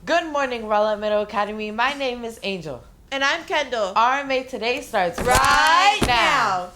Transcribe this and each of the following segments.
Good morning, Rowlett Middle Academy. My name is Angel. And I'm Kendall. RMA Today starts right now.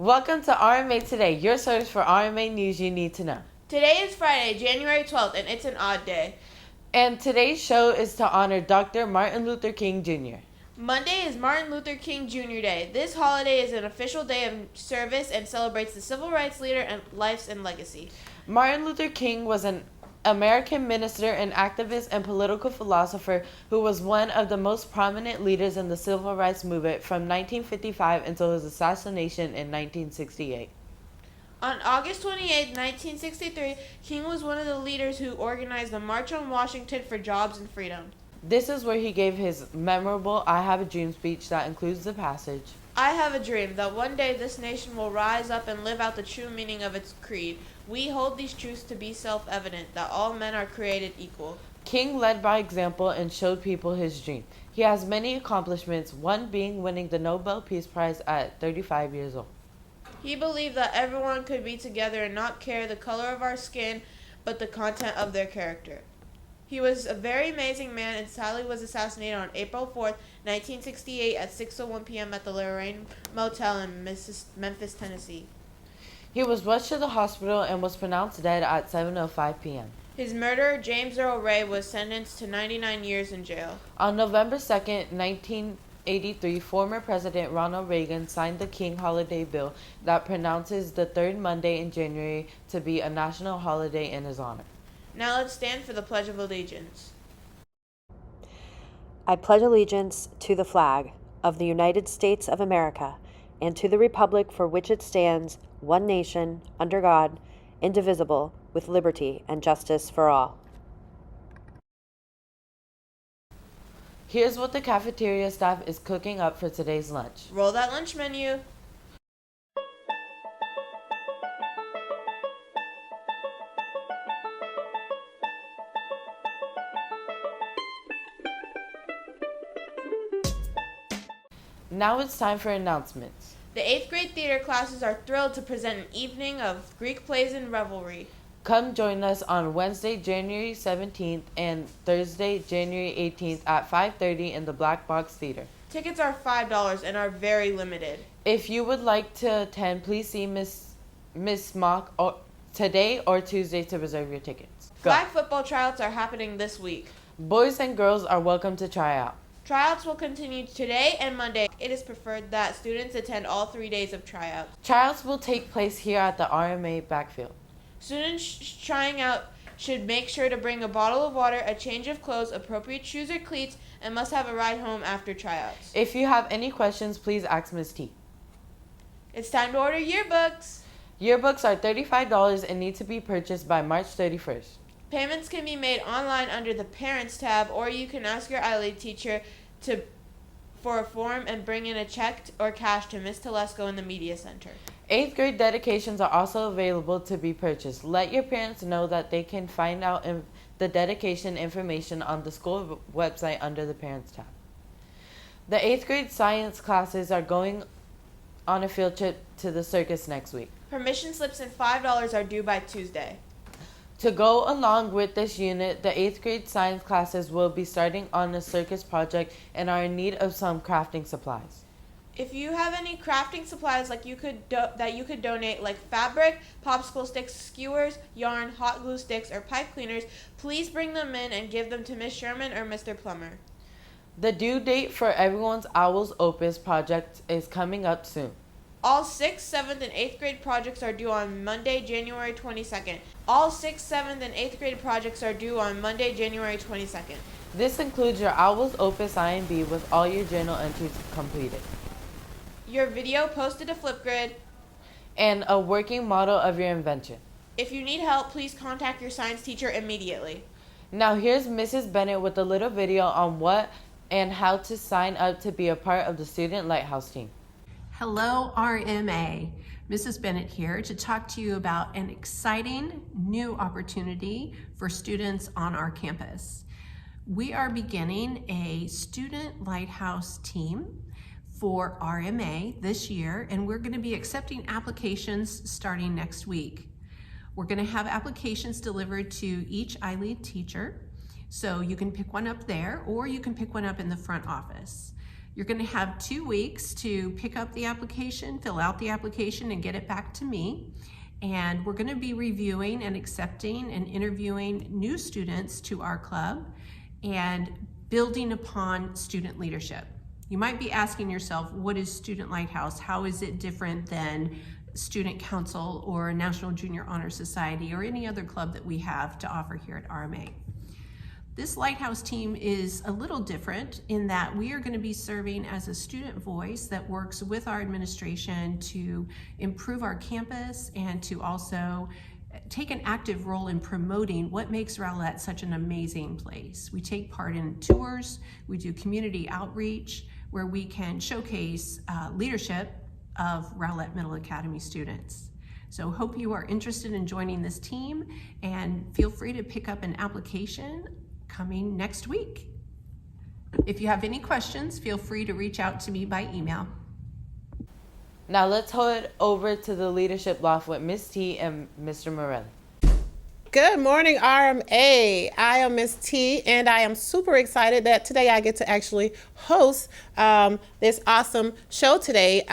Welcome to RMA Today, your source for RMA news you need to know. Today is Friday, January 12th, and it's an odd day. And today's show is to honor Dr. Martin Luther King Jr. Monday is Martin Luther King Jr. Day. This holiday is an official day of service and celebrates the civil rights leader and life and legacy. Martin Luther King was an American minister and activist and political philosopher who was one of the most prominent leaders in the civil rights movement from 1955 until his assassination in 1968. On August 28, 1963, King was one of the leaders who organized the March on Washington for Jobs and Freedom. This is where he gave his memorable I Have a Dream speech that includes the passage, I have a dream that one day this nation will rise up and live out the true meaning of its creed. We hold these truths to be self-evident, that all men are created equal. King led by example and showed people his dream. He has many accomplishments, one being winning the Nobel Peace Prize at 35 years old. He believed that everyone could be together and not care the color of our skin, but the content of their character. He was a very amazing man and sadly was assassinated on April 4th, 1968 at 6:01 p.m. at the Lorraine Motel in Memphis, Tennessee. He was rushed to the hospital and was pronounced dead at 7:05 p.m. His murderer, James Earl Ray, was sentenced to 99 years in jail. On November 2nd, 1983, former President Ronald Reagan signed the King Holiday Bill that pronounces the third Monday in January to be a national holiday in his honor. Now let's stand for the Pledge of Allegiance. I pledge allegiance to the flag of the United States of America and to the republic for which it stands, one nation, under God, indivisible, with liberty and justice for all. Here's what the cafeteria staff is cooking up for today's lunch. Roll that lunch menu. Now it's time for announcements. The 8th grade theater classes are thrilled to present an evening of Greek plays and revelry. Come join us on Wednesday, January 17th and Thursday, January 18th at 5:30 in the Black Box Theater. Tickets are $5 and are very limited. If you would like to attend, please see Miss Mock today or Tuesday to reserve your tickets. Go. Flag football tryouts are happening this week. Boys and girls are welcome to try out. Tryouts will continue today and Monday. It is preferred that students attend all 3 days of tryouts. Tryouts will take place here at the RMA backfield. Students trying out should make sure to bring a bottle of water, a change of clothes, appropriate shoes or cleats, and must have a ride home after tryouts. If you have any questions, please ask Ms. T. It's time to order yearbooks. Yearbooks are $35 and need to be purchased by March 31st. Payments can be made online under the Parents tab, or you can ask your ILE teacher for a form and bring in a check or cash to Ms. Telesco in the Media Center. 8th grade dedications are also available to be purchased. Let your parents know that they can find out the dedication information on the school website under the Parents tab. The 8th grade science classes are going on a field trip to the circus next week. Permission slips and $5 are due by Tuesday. To go along with this unit, the 8th grade science classes will be starting on a circus project and are in need of some crafting supplies. If you have any crafting supplies that you could donate, like fabric, popsicle sticks, skewers, yarn, hot glue sticks, or pipe cleaners, please bring them in and give them to Miss Sherman or Mr. Plummer. The due date for everyone's Owls Opus project is coming up soon. All 6th, 7th, and 8th grade projects are due on Monday, January 22nd. All 6th, 7th, and 8th grade projects are due on Monday, January 22nd. This includes your Owls Opus IMB with all your journal entries completed. Your video posted to Flipgrid. And a working model of your invention. If you need help, please contact your science teacher immediately. Now here's Mrs. Bennett with a little video on what and how to sign up to be a part of the Student Lighthouse team. Hello, RMA. Mrs. Bennett here to talk to you about an exciting new opportunity for students on our campus. We are beginning a Student Lighthouse team for RMA this year, and we're going to be accepting applications starting next week. We're going to have applications delivered to each iLead teacher, so you can pick one up there or you can pick one up in the front office. You're going to have 2 weeks to pick up the application, fill out the application, and get it back to me. And we're going to be reviewing and accepting and interviewing new students to our club and building upon student leadership. You might be asking yourself, what is Student Lighthouse? How is it different than Student Council or National Junior Honor Society or any other club that we have to offer here at RMA? This Lighthouse team is a little different in that we are going to be serving as a student voice that works with our administration to improve our campus and to also take an active role in promoting what makes Rowlett such an amazing place. We take part in tours, we do community outreach where we can showcase leadership of Rowlett Middle Academy students. So hope you are interested in joining this team and feel free to pick up an application coming next week. If you have any questions, feel free to reach out to me by email. Now let's head over to the Leadership Loft with Miss T and Mr. Morelli. Good morning, RMA. I am Miss T, and I am super excited that today I get to actually host this awesome show today.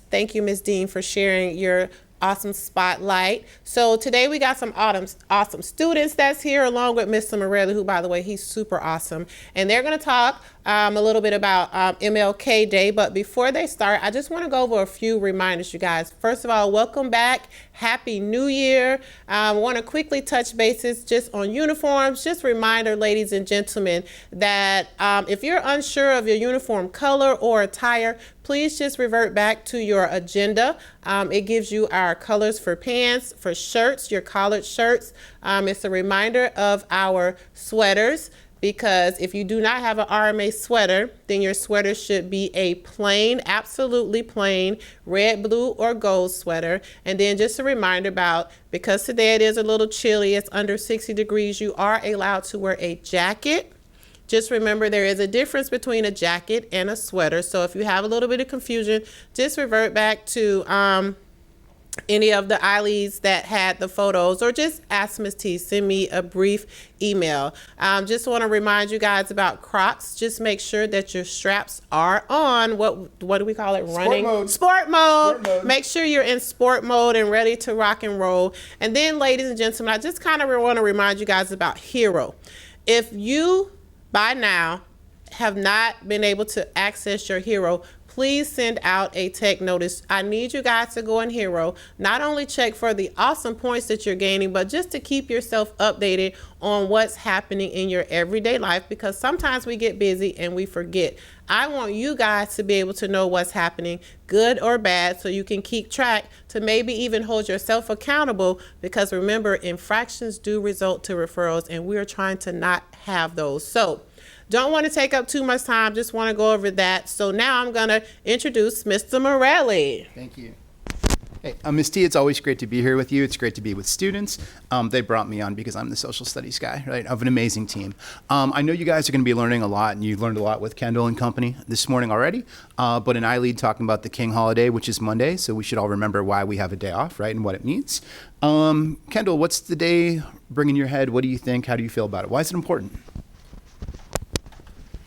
Thank you, Ms. Dean, for sharing your awesome spotlight. So today we got some awesome students that's here along with Mr. Morelli, who, by the way, he's super awesome. And they're going to talk a little bit about MLK Day. But before they start, I just want to go over a few reminders, you guys. First of all, welcome back. Happy New Year. I want to quickly touch bases just on uniforms. Just a reminder, ladies and gentlemen, that if you're unsure of your uniform color or attire, please just revert back to your agenda. It gives you our colors for pants, for shirts, your collared shirts. It's a reminder of our sweaters, because if you do not have an RMA sweater, then your sweater should be a plain, absolutely plain, red, blue, or gold sweater. And then just a reminder about, because today it is a little chilly, it's under 60 degrees, you are allowed to wear a jacket. Just remember there is a difference between a jacket and a sweater. So if you have a little bit of confusion, just revert back to any of the iLeads that had the photos, or just ask Ms. T, send me a brief email. Just want to remind you guys about Crocs. Just make sure that your straps are on. What do we call it? Running? Sport mode. Make sure you're in sport mode and ready to rock and roll. And then, ladies and gentlemen, I just kind of want to remind you guys about Hero. If you, by now, have not been able to access your Hero, please send out a tech notice. I need you guys to go in Hero, not only check for the awesome points that you're gaining, but just to keep yourself updated on what's happening in your everyday life, because sometimes we get busy and we forget. I want you guys to be able to know what's happening, good or bad, so you can keep track to maybe even hold yourself accountable, because remember, infractions do result to referrals, and we're trying to not have those. So don't want to take up too much time, just want to go over that. So now I'm going to introduce Mr. Morelli. Thank you. Hey, Ms. T, it's always great to be here with you. It's great to be with students. They brought me on because I'm the social studies guy, right, of an amazing team. I know you guys are going to be learning a lot, and you've learned a lot with Kendall and company this morning already. But in iLead, talking about the King holiday, which is Monday, so we should all remember why we have a day off, right, and what it means. Kendall, what's the day bringing your head? What do you think? How do you feel about it? Why is it important?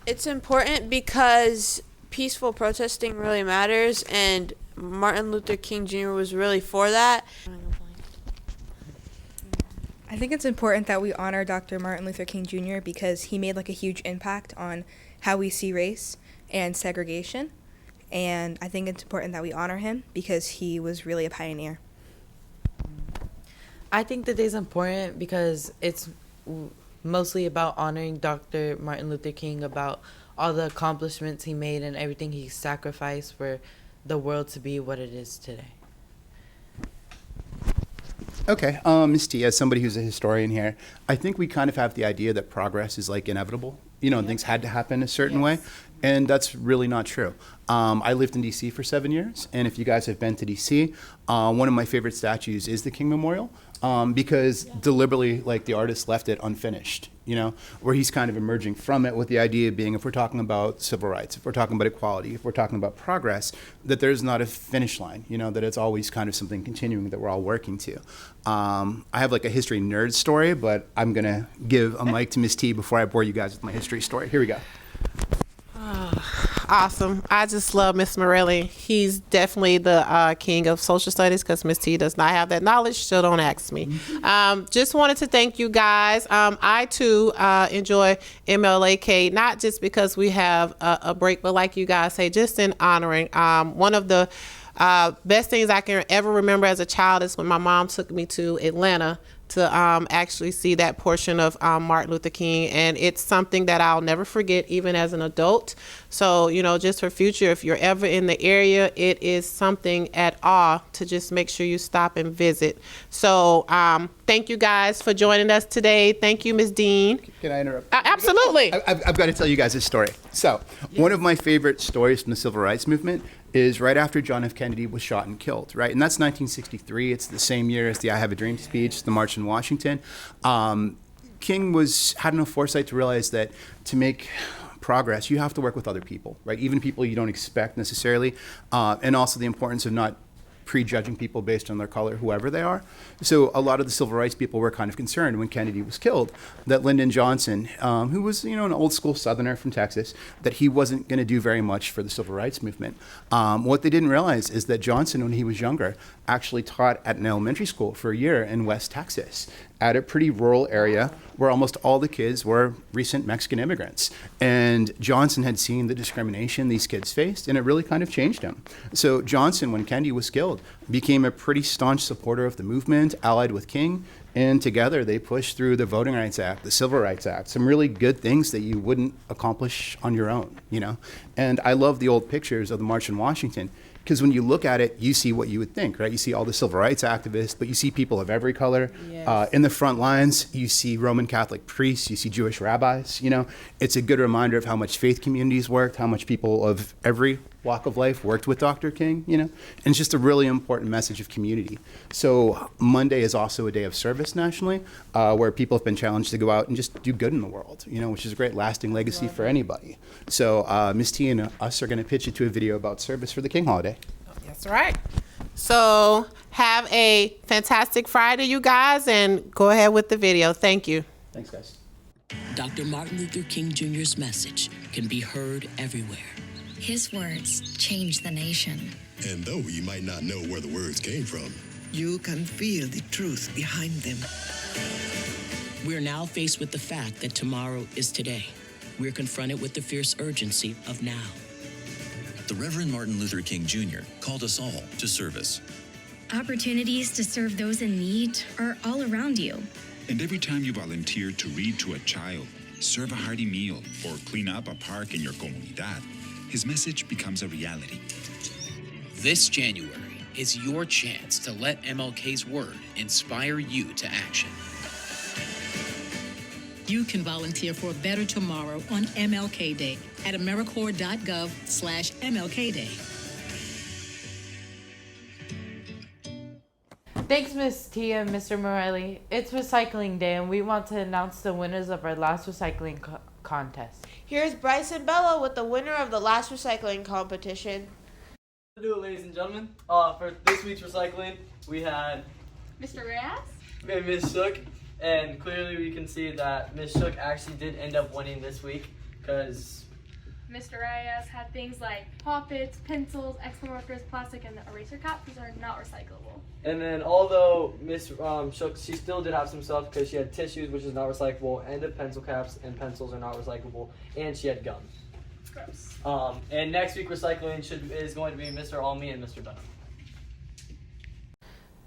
It's important because peaceful protesting really matters, and Martin Luther King Jr. was really for that. I think it's important that we honor Dr. Martin Luther King Jr. because he made like a huge impact on how we see race and segregation. And I think it's important that we honor him because he was really a pioneer. I think the day's important because it's mostly about honoring Dr. Martin Luther King, about all the accomplishments he made and everything he sacrificed for the world to be what it is today. Okay, Ms. T, as somebody who's a historian here, I think we kind of have the idea that progress is like inevitable, and things had to happen a certain way, and that's really not true. I lived in D.C. for 7 years, and if you guys have been to D.C., one of my favorite statues is the King Memorial, because deliberately, like, the artist left it unfinished, where he's kind of emerging from it with the idea being, if we're talking about civil rights, if we're talking about equality, if we're talking about progress, that there's not a finish line, that it's always kind of something continuing that we're all working to. I have like a history nerd story, but I'm going to give a mic to Miss T before I bore you guys with my history story. Here we go. Awesome. I just love Miss Morelli. He's definitely the king of social studies because Miss T does not have that knowledge, so don't ask me. Just wanted to thank you guys. I too enjoy MLK, not just because we have a break, but like you guys say, just in honoring. One of the best things I can ever remember as a child is when my mom took me to Atlanta to actually see that portion of Martin Luther King, and it's something that I'll never forget even as an adult. So, just for future, if you're ever in the area, it is something at awe to just make sure you stop and visit. So thank you guys for joining us today. Thank you, Ms. Dean. Can I interrupt? Absolutely. I've got to tell you guys a story. So, one of my favorite stories from the Civil Rights Movement is right after John F. Kennedy was shot and killed, right? And that's 1963. It's the same year as the I Have a Dream speech, the March in Washington. King had enough foresight to realize that to make progress, you have to work with other people, right? Even people you don't expect necessarily, and also the importance of not prejudging people based on their color, whoever they are. So a lot of the civil rights people were kind of concerned when Kennedy was killed that Lyndon Johnson, who was an old school Southerner from Texas, that he wasn't going to do very much for the civil rights movement. What they didn't realize is that Johnson, when he was younger, actually taught at an elementary school for a year in West Texas, at a pretty rural area where almost all the kids were recent Mexican immigrants. And Johnson had seen the discrimination these kids faced, and it really kind of changed him. So Johnson, when Kennedy was killed, became a pretty staunch supporter of the movement, allied with King, and together they pushed through the Voting Rights Act, the Civil Rights Act, some really good things that you wouldn't accomplish on your own, And I love the old pictures of the March in Washington, because when you look at it, you see what you would think, right? You see all the civil rights activists, but you see people of every color. Yes. In the front lines, you see Roman Catholic priests, you see Jewish rabbis, It's a good reminder of how much faith communities worked, how much people of every walk of life worked with Dr. King, And it's just a really important message of community. So Monday is also a day of service nationally, where people have been challenged to go out and just do good in the world, which is a great lasting legacy for anybody. So Ms. T and us are going to pitch you to a video about service for the King holiday. That's right. So have a fantastic Friday, you guys, and go ahead with the video. Thank you. Thanks, guys. Dr. Martin Luther King Jr.'s message can be heard everywhere. His words changed the nation. And though you might not know where the words came from, you can feel the truth behind them. We're now faced with the fact that tomorrow is today. We're confronted with the fierce urgency of now. The Reverend Martin Luther King Jr. called us all to service. Opportunities to serve those in need are all around you. And every time you volunteer to read to a child, serve a hearty meal, or clean up a park in your comunidad, his message becomes a reality. This January is your chance to let MLK's word inspire you to action. You can volunteer for a better tomorrow on MLK Day at AmeriCorps.gov/MLK Day. Thanks, Ms. T and Mr. Morelli. It's Recycling Day, and we want to announce the winners of our last recycling contest. Here's Bryson Bella with the winner of the last recycling competition. Do it, ladies and gentlemen. For this week's recycling, we had Mr. Reyes. We had Ms. Shook, and clearly we can see that Ms. Shook actually did end up winning this week because Mr. Reyes had things like poppets, pencils, X-Men markers, plastic, and the eraser cap. These are not recyclable. And then although Ms. Shook, she still did have some stuff because she had tissues, which is not recyclable, and the pencil caps and pencils are not recyclable, and she had gum. Gross. And next week recycling is going to be Mr. Almy and Mr. Benham.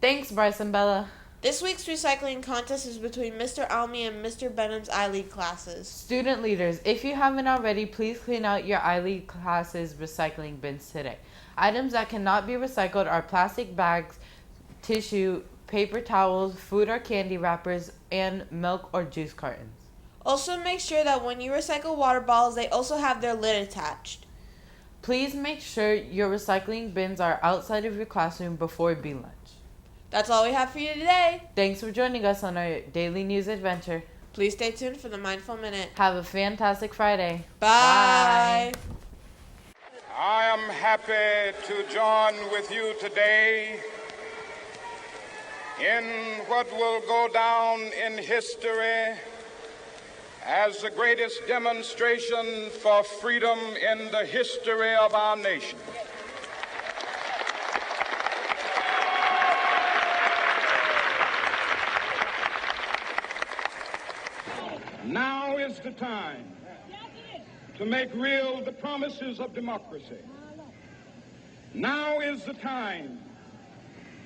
Thanks, Bryson Bella. This week's recycling contest is between Mr. Almy and Mr. Benham's I-Lead classes. Student leaders, if you haven't already, please clean out your I-Lead classes recycling bins today. Items that cannot be recycled are plastic bags, tissue, paper towels, food or candy wrappers, and milk or juice cartons. Also make sure that when you recycle water bottles, they also have their lid attached. Please make sure your recycling bins are outside of your classroom before B lunch. That's all we have for you today. Thanks for joining us on our daily news adventure. Please stay tuned for the Mindful Minute. Have a fantastic Friday. Bye. I am happy to join with you today in what will go down in history as the greatest demonstration for freedom in the history of our nation. Now is the time to make real the promises of democracy. Now is the time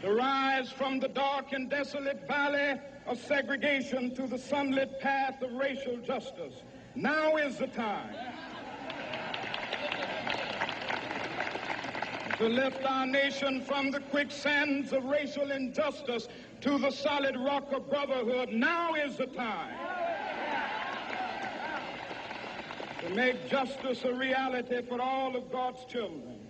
to rise from the dark and desolate valley of segregation to the sunlit path of racial justice. Now is the time to lift our nation from the quicksands of racial injustice to the solid rock of brotherhood. Now is the time to make justice a reality for all of God's children.